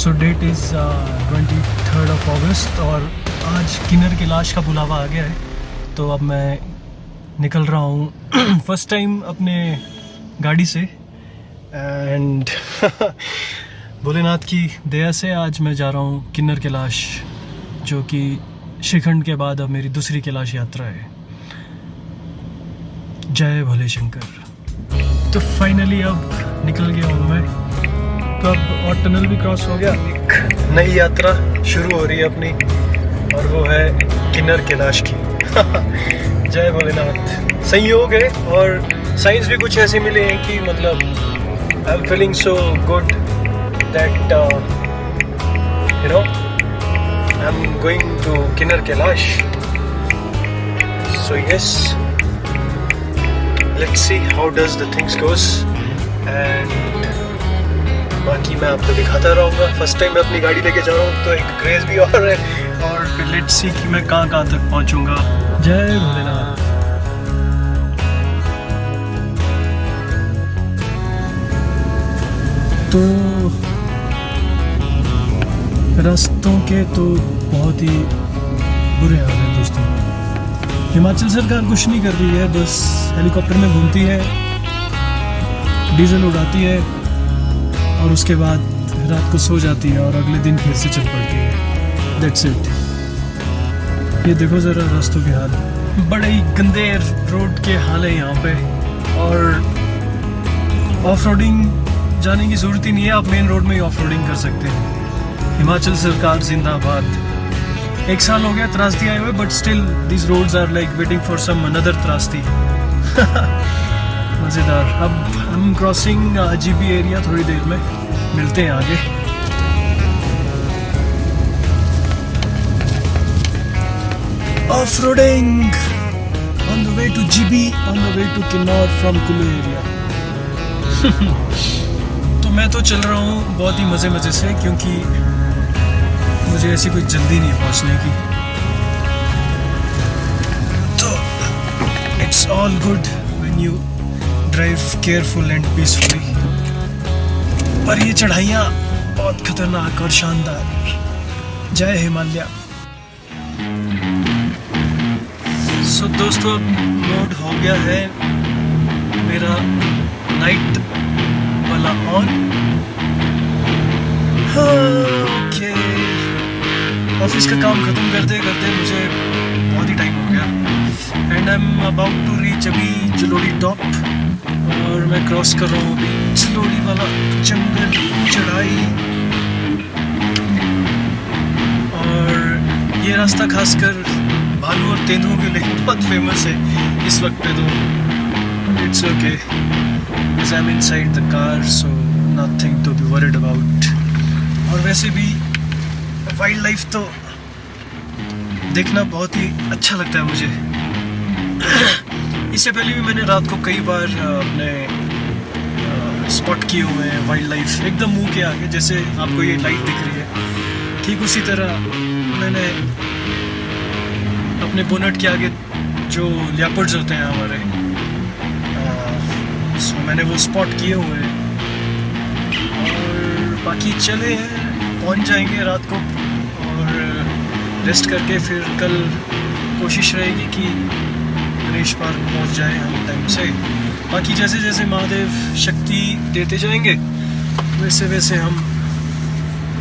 So that is 23rd of August और आज किन्नर कैलाश का बुलावा आ गया है। तो अब मैं निकल रहा हूँ फर्स्ट टाइम अपने गाड़ी से एंड भोलेनाथ की दया से आज मैं जा रहा हूँ किन्नर कैलाश, जो कि श्रीखंड के बाद अब मेरी दूसरी कैलाश यात्रा है। जय भोले शंकर। तो फाइनली अब निकल गया हूँ मैं। तो अब और टनल भी क्रॉस हो गया, एक नई यात्रा शुरू हो रही है अपनी, और वो है किन्नर कैलाश की। जय भोलेनाथ। संयोग है और साइंस भी कुछ ऐसे मिले हैं कि मतलब I am feeling so good that you know I am going to Kinner Kailash. So yes, let's see how does the things goes and बाकी मैं आपको दिखाता रहूँगा। फर्स्ट टाइम मैं अपनी गाड़ी लेके जा रहा हूँ तो एक क्रेज भी और है, और फिर लेट्स सी कि मैं कहाँ कहाँ तक पहुँचूँगा। जय भोलेनाथ। तो रास्तों के तो बहुत ही बुरे हाल हैं दोस्तों। हिमाचल सरकार कुछ नहीं कर रही है, बस हेलीकॉप्टर में घूमती है, डीजल उड़ाती है और उसके बाद रात को सो जाती है और अगले दिन फिर से चल पड़ती है। That's it. ये देखो ज़रा रास्तों के हाल, बड़े ही गंदे रोड के हाल है यहाँ पे। और ऑफ रोडिंग जाने की ज़रूरत ही नहीं है, आप मेन रोड में ही ऑफ रोडिंग कर सकते हैं। हिमाचल सरकार जिंदाबाद। एक साल हो गया त्रासदी आए हुए, but still this roads are like waiting for some another त्रासदी। मज़ेदार। अब हम क्रॉसिंग जीबी एरिया, थोड़ी देर में मिलते हैं आगे। Off roading on the way to Jibhi, on the way to Kinnaur from Kullu area. तो मैं तो चल रहा हूँ बहुत ही मज़े मज़े से, क्योंकि मुझे ऐसी कोई जल्दी नहीं पहुँचने की। तो it's all good when you drive careful and peacefully. पर ये चढ़ाइयाँ बहुत खतरनाक और शानदार। जय हिमालय। सो दोस्तों, मोड हो गया है मेरा नाइट वाला ऑन। ओके, ऑफिस का काम खत्म करते करते मुझे बहुत ही टाइम हो गया and I am about to reach अभी जलोड़ी टॉप, और मैं क्रॉस कर रहा हूँ अभी जलोड़ी वाला जंगल चढ़ाई। और ये रास्ता खासकर भालू और तेंदुओं के लिए बहुत फेमस है इस वक्त पे। तो it's okay because I am inside the car, so nothing to be worried about. और वैसे भी वाइल्ड लाइफ तो देखना बहुत ही अच्छा लगता है मुझे। इससे पहले भी मैंने रात को कई बार अपने स्पॉट किए हुए हैं वाइल्ड लाइफ एकदम मुंह के आगे। जैसे आपको ये लाइट दिख रही है, ठीक उसी तरह मैंने अपने बोनट के आगे जो लियापर्ड्स होते हैं हमारे, सो मैंने वो स्पॉट किए हुए हैं। और बाकी चले हैं, पहुंच जाएंगे रात को, और रेस्ट करके फिर कल कोशिश रहेगी कि गणेश पार्क पहुंच जाए हम टाइम से। बाकी जैसे जैसे महादेव शक्ति देते जाएंगे वैसे वैसे हम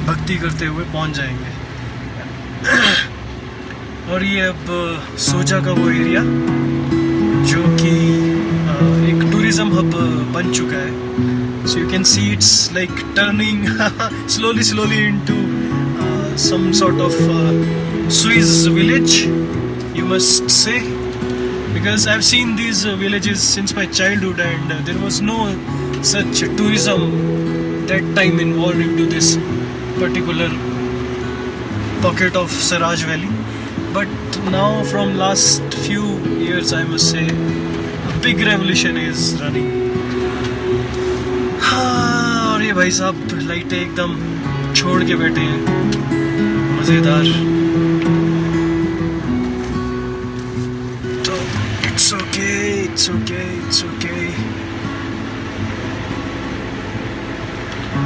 भक्ति करते हुए पहुंच जाएंगे। और ये अब सोजा का वो एरिया जो कि एक टूरिज्म हब बन चुका है। So you can see it's like turning slowly into some sort of Swiss village, you must say, because I've seen these villages since my childhood, and there was no such tourism that time involved into this particular pocket of Saraj Valley. But now from last few years I must say a big revolution is running. और ये भाई साहब लाइटें एकदम छोड़ के बैठे हैं, मज़ेदार। तो इट्स ओके।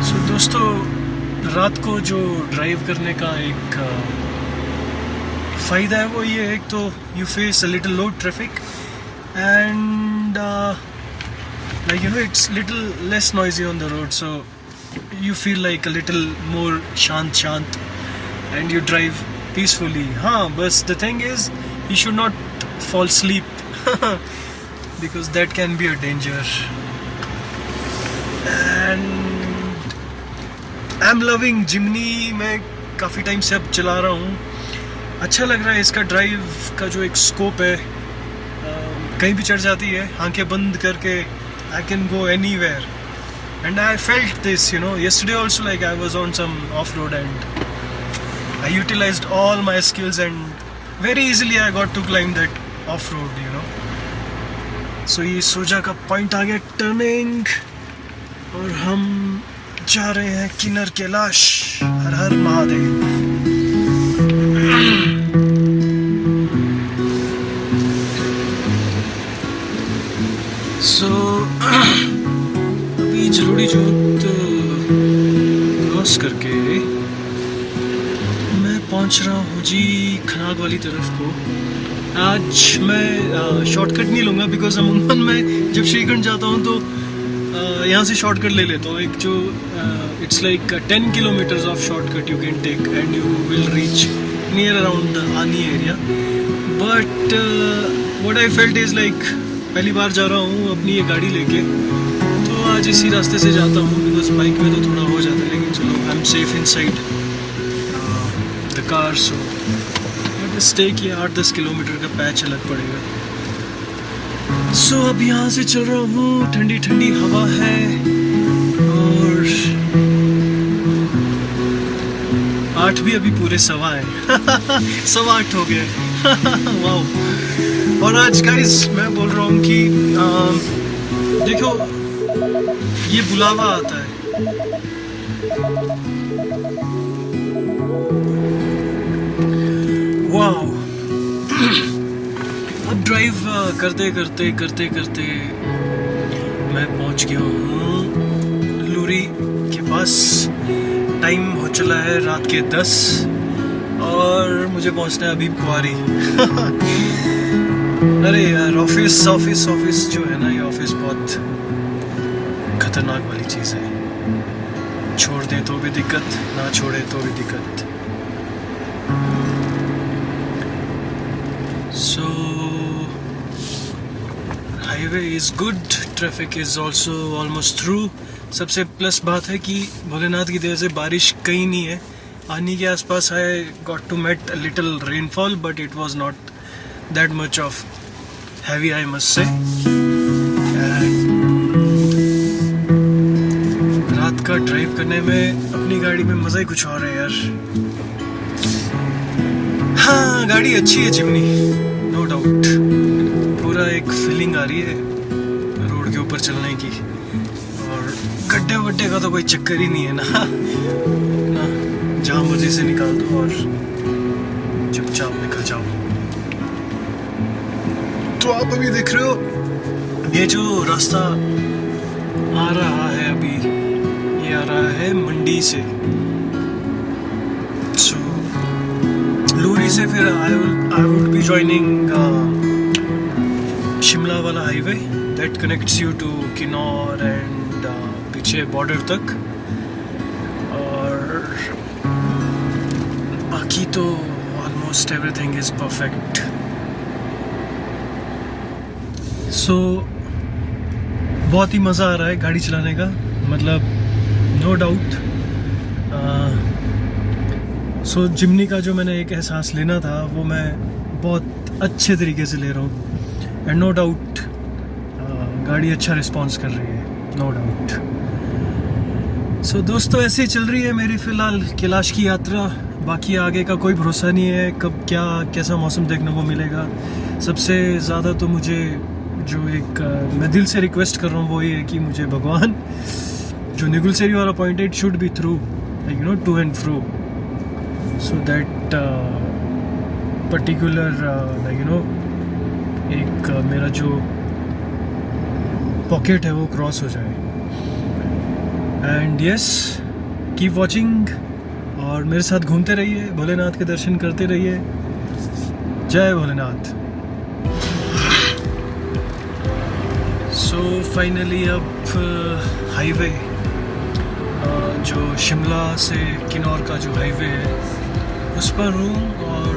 सो दोस्तों, रात को जो ड्राइव करने का एक फ़ायदा है वो ये है, एक तो you face a little low traffic and like it's little less noisy on the road, so you feel like a little more shant and you drive peacefully. But the thing is you should not fall asleep because that can be a danger. And I'm loving Jimny. मैं काफ़ी time से अब चला रहा हूँ, अच्छा लग रहा है। इसका ड्राइव का जो एक स्कोप है, कहीं भी चढ़ जाती है, आंखें बंद करके I can go anywhere. And I felt this, yesterday also, like I was on some off-road and I utilized all my skills and very easily I got to climb that off-road, So ये सोजा का point आ गया turning और हम जा रहे हैं किन्नर कैलाश। हर हर महादेव। अभी जरूरी जोत क्रॉस करके मैं पहुंच रहा हूँ जी खनाग वाली तरफ को। आज मैं शॉर्टकट नहीं लूँगा बिकॉज अमूमन मैं जब श्रीखंड जाता हूँ तो यहाँ से शॉर्टकट ले लेता हूँ। एक जो it's like 10 kilometres of shortcut you can take and you will reach near around Ani area. But what I felt is like पहली बार जा रहा हूँ अपनी ये गाड़ी लेके, तो आज इसी रास्ते से जाता हूँ बिकॉज बाइक में तो थोड़ा हो जाता है, लेकिन चलो I am safe inside the car. So but stay किया 8-10 किलोमीटर का पैच अलग पड़ेगा। सो अब यहाँ से चल रहा हूँ, ठंडी ठंडी हवा है और 8 भी अभी पूरे 8:15 हो गए। वाह। और आज गाइस मैं बोल रहा हूँ कि देखो ये बुलावा आता है। वाओ। अब ड्राइव करते करते मैं पहुंच गया हूँ लूरी के पास। टाइम हो चला है रात के 10 और मुझे पहुंचना है अभी बुआरी। अरे यार ऑफिस जो है ना, ये ऑफिस बहुत खतरनाक वाली चीज़ है। छोड़ दे तो भी दिक्कत, ना छोड़े तो भी दिक्कत। So highway is good, traffic is also almost through. सबसे प्लस बात है कि भोलेनाथ की दया से बारिश कहीं नहीं है। आनी के आसपास I got to met a little rainfall but it was not that much of heavy, I must say. रात का ड्राइव करने में अपनी गाड़ी में मज़ा ही कुछ और है यार। हाँ गाड़ी अच्छी है जिम्नी, नो डाउट। पूरा एक फीलिंग आ रही है रोड के ऊपर चलने की, और गड्ढे वड्ढे का तो कोई चक्कर ही नहीं है ना। जहाँ मर्जी से निकाल दो और चुपचाप निकल जाओ। तो आप अभी देख रहे हो ये जो रास्ता आ रहा है अभी, ये आ रहा है मंडी से। सो लूरी से फिर I would be joining Shimla वाला highway that connects you to Kinnaur and पीछे बॉर्डर तक। और बाकी तो almost everything is perfect. So बहुत ही मज़ा आ रहा है गाड़ी चलाने का, मतलब नो डाउट। सो जिम्नी का जो मैंने एक एहसास लेना था वो मैं बहुत अच्छे तरीके से ले रहा हूँ एंड नो डाउट गाड़ी अच्छा रिस्पॉन्स कर रही है, नो डाउट। सो दोस्तों ऐसे ही चल रही है मेरी फ़िलहाल कैलाश की यात्रा। बाकी आगे का कोई भरोसा नहीं है कब क्या कैसा मौसम देखने को मिलेगा। सबसे ज़्यादा तो मुझे जो एक मैं दिल से रिक्वेस्ट कर रहा हूँ वो ये है कि मुझे भगवान जो निगुलसेरी वाला पॉइंट है it should be through, like to and fro, so that particular एक मेरा जो पॉकेट है वो क्रॉस हो जाए। एंड यस कीप वॉचिंग और मेरे साथ घूमते रहिए, भोलेनाथ के दर्शन करते रहिए। जय भोलेनाथ। सो फाइनली अब हाईवे, जो शिमला से किन्नौर का जो हाईवे है उस पर हूँ और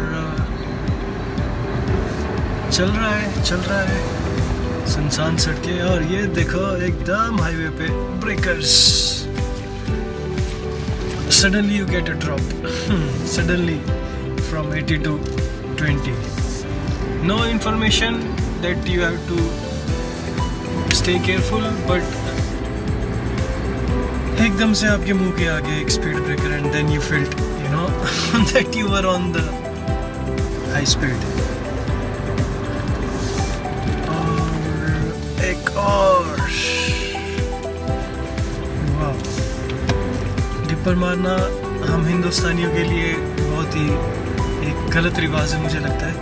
चल रहा है सुनसान सड़कें। और ये देखो एकदम हाईवे पे breakers. Suddenly you get a drop. Suddenly from 80 to 20. No information that you have to stay careful, but एकदम से आपके मुंह के आगे एक speed breaker and then you felt, you know, that you were on the high speed. और एक और डिपर मारना हम हिंदुस्तानियों के लिए बहुत ही एक गलत रिवाज है। मुझे लगता है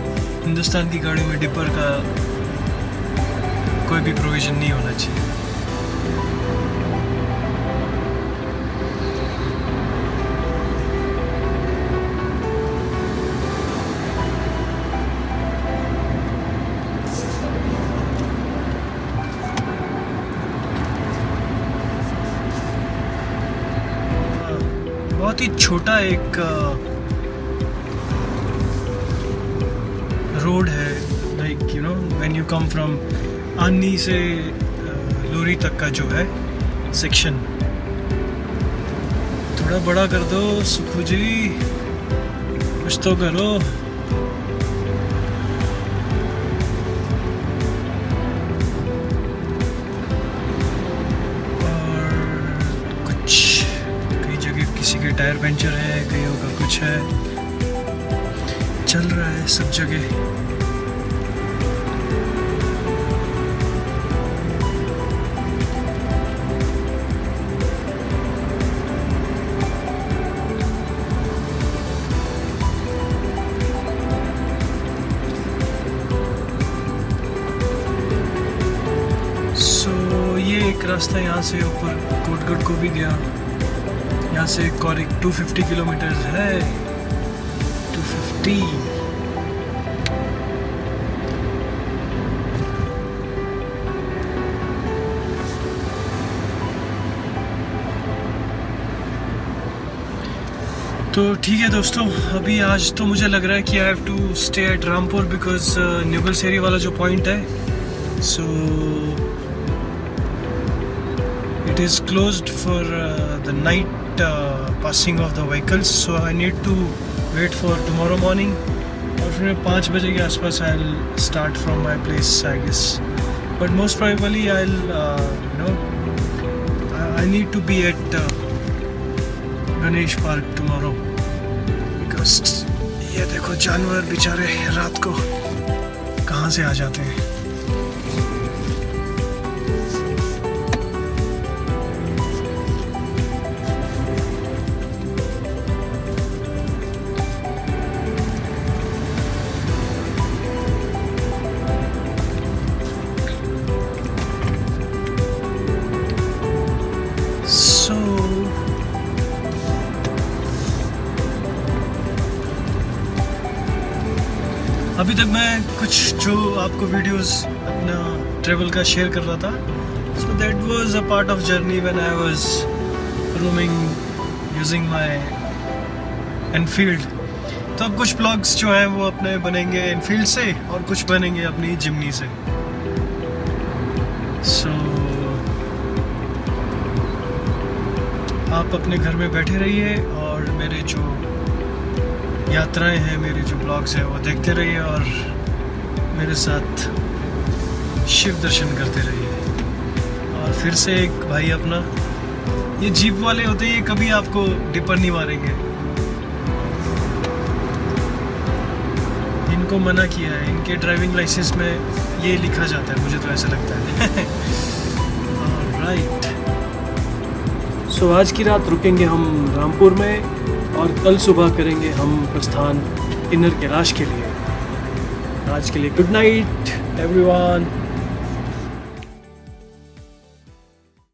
हिंदुस्तान की गाड़ी में डिपर का कोई भी प्रोविज़न नहीं होना चाहिए। बहुत ही छोटा एक रोड है, like you know when you come from आनी से लोरी तक का जो है सेक्शन। थोड़ा बड़ा कर दो सुखू जी, कुछ तो करो। किसी के टायर पंचर है, कईयों का कुछ है, चल रहा है सब जगह। सो ये एक रास्ता यहाँ से ऊपर कोटगढ़ को भी गया। यहाँ से करीब 250 किलोमीटर है। 250। तो ठीक है दोस्तों, अभी आज तो मुझे लग रहा है कि I have to stay at Rampur because Nugalsari वाला जो पॉइंट है, so it is closed for the night passing of the vehicles, so I need to wait for tomorrow morning. और फिर 5 बजे के आसपास I'll start from my place, I guess. But most probably I'll you know I need to be at Ganesh Park tomorrow because ये देखो जानवर बेचारे रात को कहाँ से आ जाते हैं। अभी तक मैं कुछ जो आपको वीडियोस अपना ट्रेवल का शेयर कर रहा था, so that was a part of journey when I was roaming using my Enfield. तो अब कुछ ब्लॉग्स जो हैं वो अपने बनेंगे एनफील्ड से और कुछ बनेंगे अपनी जिमनी से। सो आप अपने घर में बैठे रहिए और मेरे जो यात्राएं हैं, मेरे जो ब्लॉग्स हैं वो देखते रहिए और मेरे साथ शिव दर्शन करते रहिए। और फिर से एक भाई अपना, ये जीप वाले होते हैं, ये कभी आपको डिपर नहीं मारेंगे, इनको मना किया है, इनके ड्राइविंग लाइसेंस में ये लिखा जाता है, मुझे तो ऐसा लगता है। ऑलराइट, सो आज की रात रुकेंगे हम रामपुर में और कल सुबह करेंगे हम प्रस्थान किन्नर कैलाश के लिए। आज के लिए गुड नाइट एवरीवन।